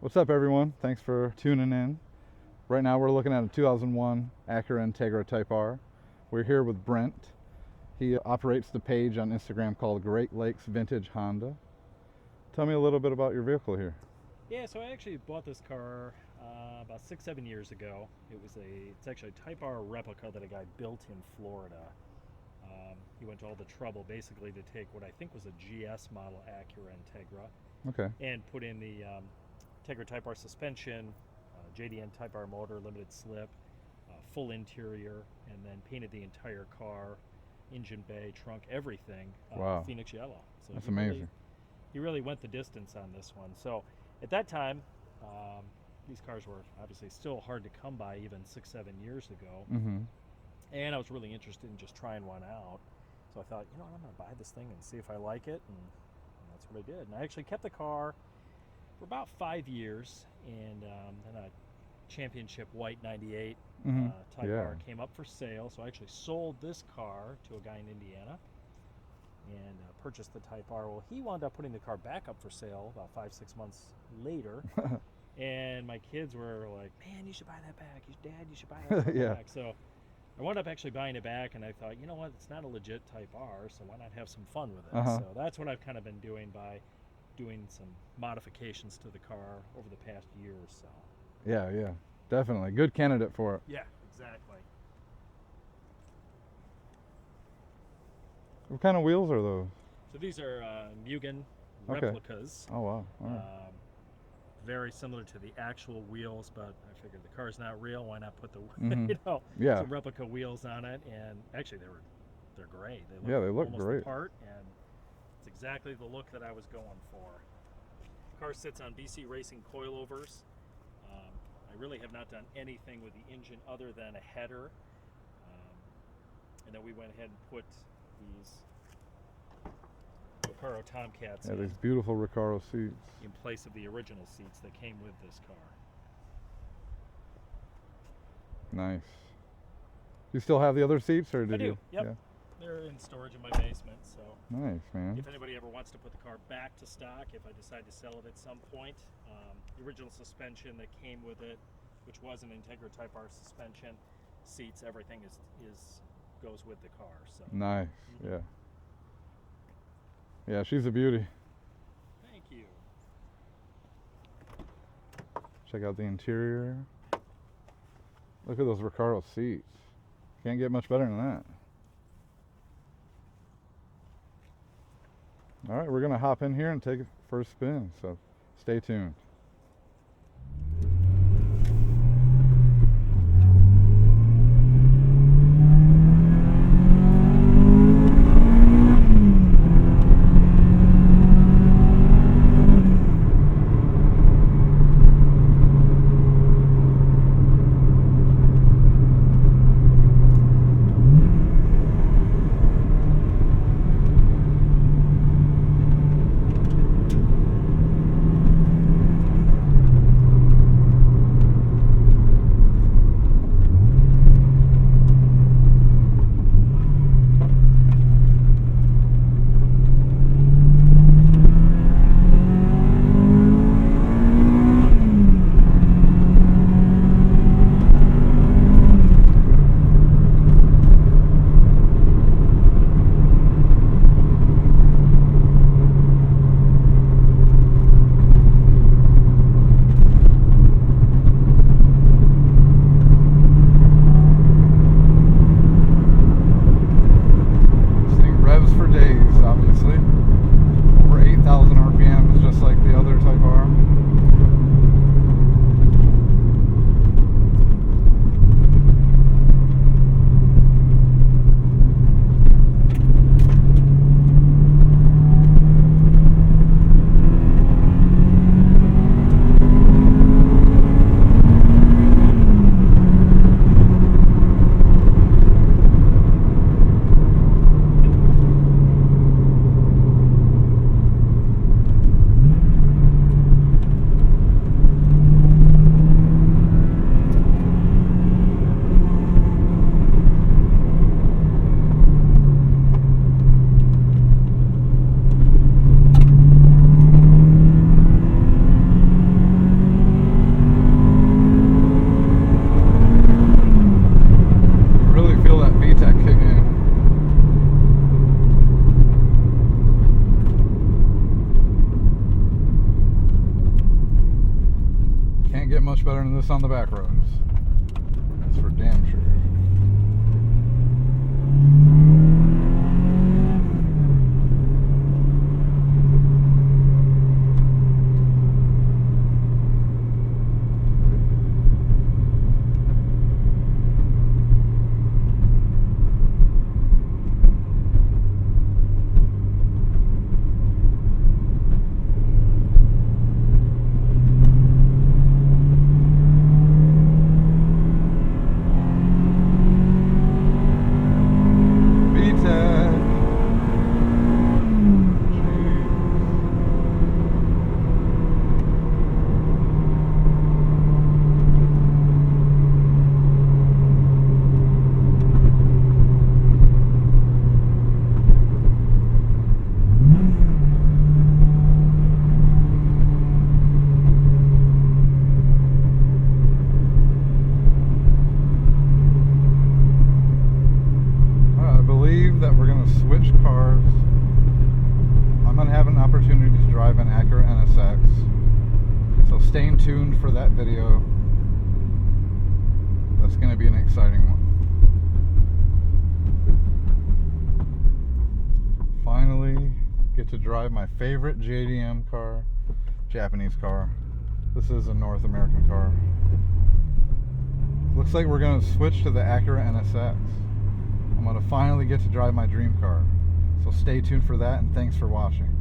What's up, everyone? Thanks for tuning in. Right now we're looking at a 2001 Acura Integra Type R. We're here with Brent. He operates the page on Instagram called Great Lakes Vintage Honda. Tell me a little bit about your vehicle here. Yeah, so I actually bought this car about 6-7 years ago. It's actually a Type R replica that a guy built in Florida. He went to all the trouble basically to take what I think was a GS model Acura Integra. Okay. And put in the Integra Type R suspension, JDM Type R motor, limited slip, full interior, and then painted the entire car, engine bay, trunk, everything, Wow. Phoenix yellow. So That's amazing. He really went the distance on this one. So at that time, these cars were obviously still hard to come by even 6-7 years ago. Mm-hmm. And I was really interested in just trying one out. So I thought, you know what, I'm going to buy this thing and see if I like it. And that's what I did. And I actually kept the car for about 5 years. And then a championship white 98 Type R came up for sale. So I actually sold this car to a guy in Indiana and purchased the Type R. Well, he wound up putting the car back up for sale about 5-6 months later. And my kids were like, man, you should buy that back. Dad, you should buy that car Yeah. back. So I wound up actually buying it back, and I thought, you know what, it's not a legit Type R, so why not have some fun with it? So that's what I've kind of been doing by doing some modifications to the car over the past year or so. Yeah, definitely. Good candidate for it. Yeah, exactly. What kind of wheels are those? So these are Mugen Okay. replicas. Oh, wow. All right. Very similar to the actual wheels, but I figured the car's not real. Why not put the Yeah. some replica wheels on it? And actually, they're great. They look almost great. the part, and it's exactly the look that I was going for. The car sits on BC Racing coilovers. I really have not done anything with the engine other than a header, and then we went ahead and put these Recaro Tomcats Yeah, in these beautiful Recaro seats. in place of the original seats that came with this car. Nice. You still have the other seats, or did I do. you? Yep. Yeah. They're in storage in my basement, so Nice, man. if anybody ever wants to put the car back to stock, if I decide to sell it at some point, the original suspension that came with it, which was an Integra Type R suspension, seats, everything goes with the car. So Nice. Yeah. Yeah, she's a beauty. thank you. Check out the interior. Look at those Recaro seats. Can't get much better than that. All right, we're gonna hop in here and take it for a spin, so stay tuned. much better than this on the back roads. That's for damn sure. That we're going to switch cars. I'm going to have an opportunity to drive an Acura NSX, so stay tuned for that video. That's going to be an exciting one. Finally get to drive my favorite JDM car, Japanese car. This is a North American car. Looks like we're going to switch to the Acura NSX. I'm going to finally get to drive my dream car. So stay tuned for that, and thanks for watching.